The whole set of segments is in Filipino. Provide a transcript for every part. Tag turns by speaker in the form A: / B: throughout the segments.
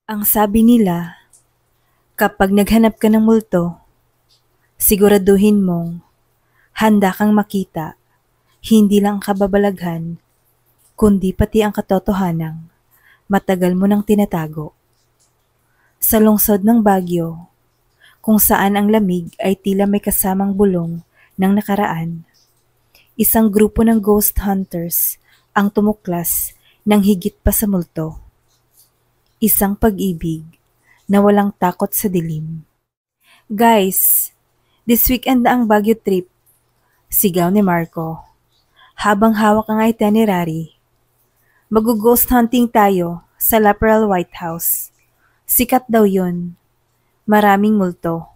A: Ang sabi nila, kapag naghanap ka ng multo, siguraduhin mong handa kang makita hindi lang ang kababalaghan, kundi pati ang katotohanang matagal mo nang tinatago. Sa lungsod ng Baguio, kung saan ang lamig ay tila may kasamang bulong ng nakaraan, isang grupo ng ghost hunters ang tumuklas ng higit pa sa multo. Isang pag-ibig na walang takot sa dilim. Guys, this weekend na ang Baguio trip, sigaw ni Marco. Habang hawak ang itinerary, mag-ghost hunting tayo sa Laperal White House. Sikat daw yun. Maraming multo.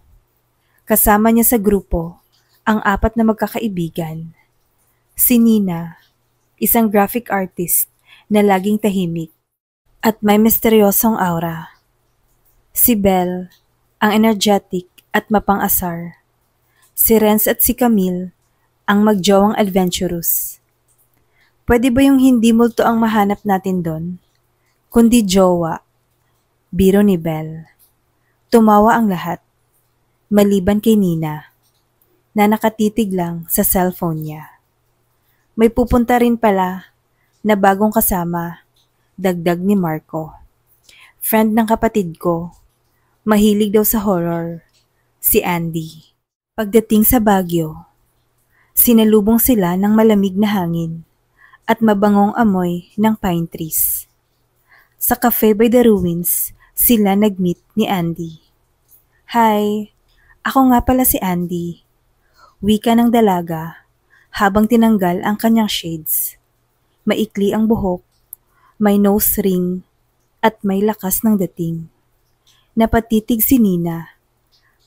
A: Kasama niya sa grupo ang 4 na magkakaibigan. Si Nina, isang graphic artist na laging tahimik at may misteryosong aura. Si Belle, ang energetic at mapang-asar. Si Renz at si Camille, ang magjowang adventurous. Pwede ba yung hindi multo ang mahanap natin doon? Kundi jowa, biro ni Belle. Tumawa ang lahat, maliban kay Nina, na nakatitig lang sa cellphone niya. May pupunta rin pala na bagong kasama, dagdag ni Marco. Friend ng kapatid ko, mahilig daw sa horror, si Andy. Pagdating sa Baguio, sinalubong sila ng malamig na hangin at mabangong amoy ng pine trees. Sa Cafe by the Ruins, sila nag-meet ni Andy. Hi, ako nga pala si Andy. Wika ng dalaga habang tinanggal ang kanyang shades. Maikli ang buhok, may nose ring, at may lakas ng dating. Napatitig si Nina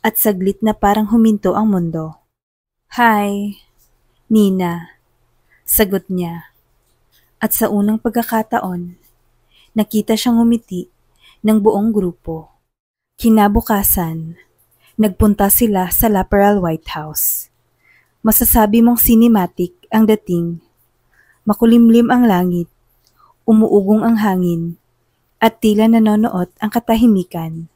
A: at saglit na parang huminto ang mundo. Hi, Nina, sagot niya. At sa unang pagkakataon, nakita siyang ngumiti ng buong grupo. Kinabukasan, nagpunta sila sa Laperal White House. Masasabi mong cinematic ang dating. Makulimlim ang langit, umuugong ang hangin, at tila nanonood ang katahimikan.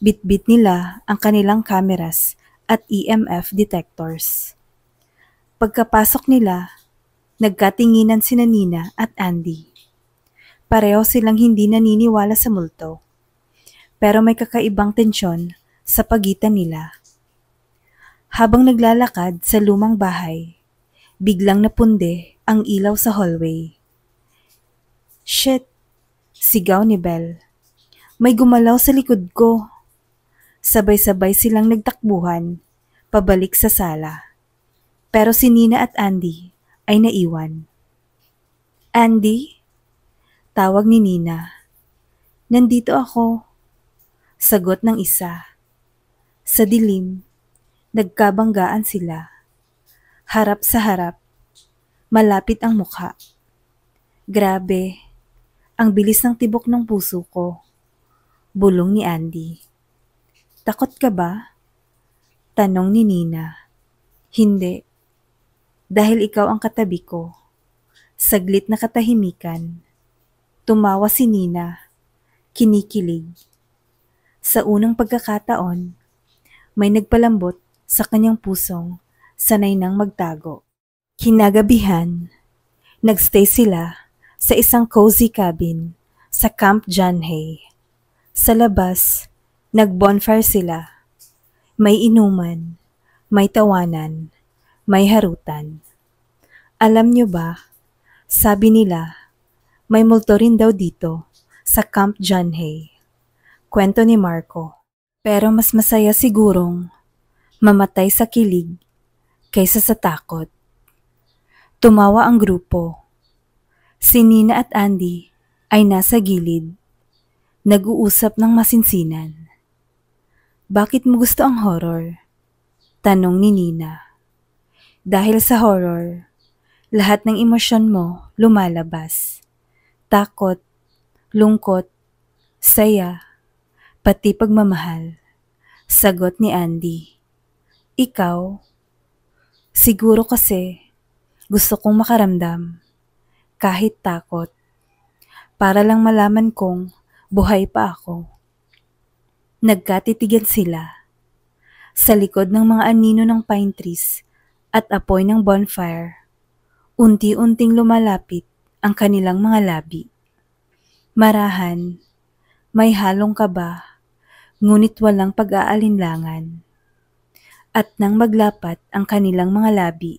A: Bitbit nila ang kanilang cameras at EMF detectors. Pagkapasok nila, nagkatinginan sina Nina at Andy. Pareho silang hindi naniniwala sa multo, pero may kakaibang tensyon sa pagitan nila. Habang naglalakad sa lumang bahay, biglang napunde ang ilaw sa hallway. Shit! Sigaw ni Belle. May gumalaw sa likod ko. Sabay-sabay silang nagtakbuhan, pabalik sa sala. Pero si Nina at Andy ay naiwan. Andy? Tawag ni Nina. Nandito ako. Sagot ng isa. Sa dilim, nagkabanggaan sila. Harap sa harap, malapit ang mukha. Grabe, ang bilis ng tibok ng puso ko. Bulong ni Andy. Takot ka ba? Tanong ni Nina. Hindi. Dahil ikaw ang katabi ko. Saglit na katahimikan. Tumawa si Nina. Kinikilig. Sa unang pagkakataon, may nagpalambot sa kanyang pusong sanay nang magtago. Kinagabihan, nagstay sila sa isang cozy cabin sa Camp John Hay. Sa labas, nag-bonfire sila. May inuman, may tawanan, may harutan. Alam nyo ba, sabi nila, may multo rin daw dito sa Camp John Hay. Kwento ni Marco. Pero mas masaya sigurong mamatay sa kilig kaysa sa takot. Tumawa ang grupo. Si Nina at Andy ay nasa gilid, nag-uusap ng masinsinan. Bakit mo gusto ang horror? Tanong ni Nina. Dahil sa horror, lahat ng emosyon mo lumalabas. Takot, lungkot, saya, pati pagmamahal. Sagot ni Andy. Ikaw? Siguro kasi gusto kong makaramdam, kahit takot, para lang malaman kong Buhay pa ako. Nagkatitigan sila sa likod ng mga anino ng pine trees at apoy ng bonfire. Unti-unting lumalapit ang kanilang mga labi. Marahan, may halong kaba, ngunit walang pag-aalinlangan. At nang maglapat ang kanilang mga labi,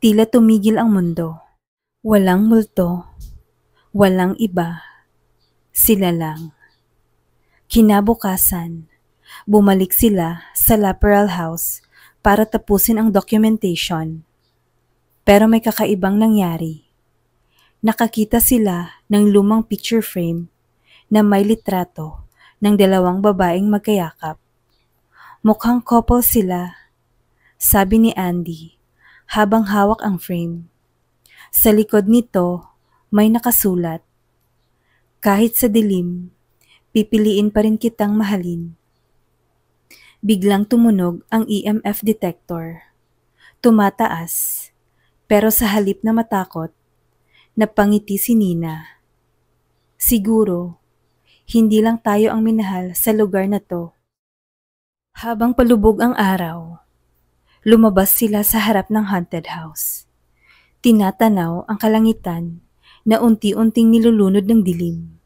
A: tila tumigil ang mundo. Walang multo, walang iba, sila lang. Kinabukasan, bumalik sila sa Laperal House para tapusin ang documentation. Pero may kakaibang nangyari. Nakakita sila ng lumang picture frame na may litrato ng dalawang babaeng magkayakap. Mukhang couple sila, sabi ni Andy habang hawak ang frame. Sa likod nito may nakasulat, "Kahit sa dilim, pipiliin pa rin kitang mahalin." Biglang tumunog ang EMF detector. Tumataas, pero sa halip na matakot, napangiti si Nina. Siguro, hindi lang tayo ang minahal sa lugar na to. Habang palubog ang araw, lumabas sila sa harap ng haunted house. Tinatanaw ang kalangitan na unti-unting nilulunod ng dilim.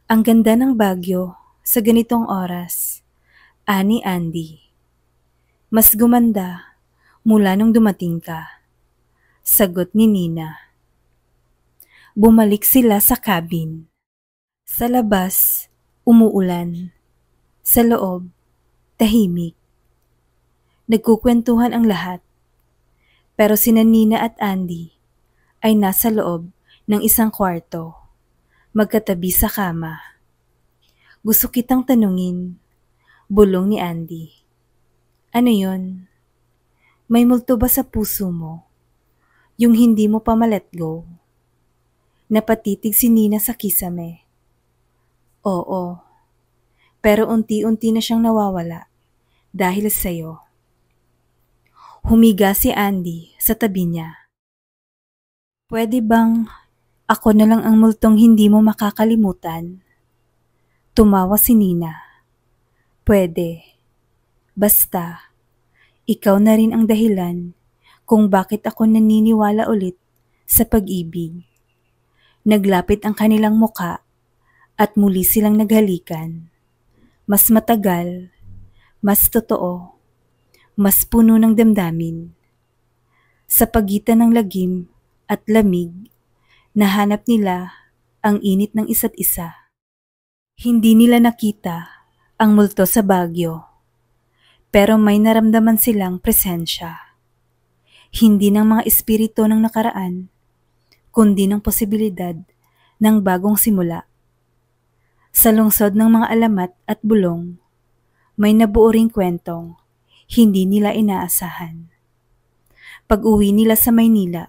A: Ang ganda ng Baguio sa ganitong oras, ani Andy. Mas gumanda mula nung dumating ka, sagot ni Nina. Bumalik sila sa cabin. Sa labas, umuulan. Sa loob, tahimik. Nagkukwentuhan ang lahat. Pero sina Nina at Andy ay nasa loob ng isang kwarto, magkatabi sa kama. Gusto kitang tanungin, bulong ni Andy. Ano yon? May multo ba sa puso mo? Yung hindi mo pa ma-let go? Napatitig si Nina sa kisame. Oo, pero unti-unti na siyang nawawala dahil sa'yo. Humiga si Andy sa tabi niya. Pwede bang ako na lang ang multong hindi mo makakalimutan? Tumawa si Nina. Pwede. Basta, ikaw na rin ang dahilan kung bakit ako naniniwala ulit sa pag-ibig. Naglapit ang kanilang muka at muli silang naghalikan. Mas matagal, mas totoo, mas puno ng damdamin. Sa pagitan ng lagim at lamig, nahanap nila ang init ng isa't isa. Hindi nila nakita ang multo sa Baguio, pero may naramdaman silang presensya. Hindi ng mga espiritu ng nakaraan, kundi ng posibilidad ng bagong simula. Sa lungsod ng mga alamat at bulong, may nabuo ring kwentong hindi nila inaasahan. Pag-uwi nila sa Maynila,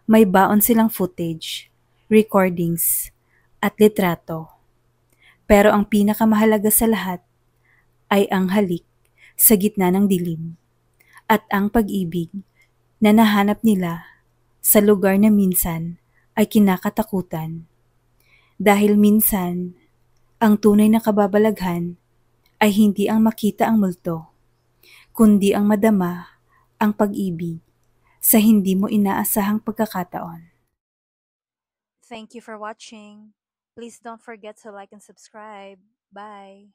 A: may baon silang footage, recordings, at litrato. Pero ang pinakamahalaga sa lahat ay ang halik sa gitna ng dilim at ang pag-ibig na nahanap nila sa lugar na minsan ay kinakatakutan. Dahil minsan, ang tunay na kababalaghan ay hindi ang makita ang multo, kundi ang madama ang pag-ibig sa hindi mo inaasahang pagkakataon.
B: Thank you for watching. Please don't forget to like and subscribe. Bye.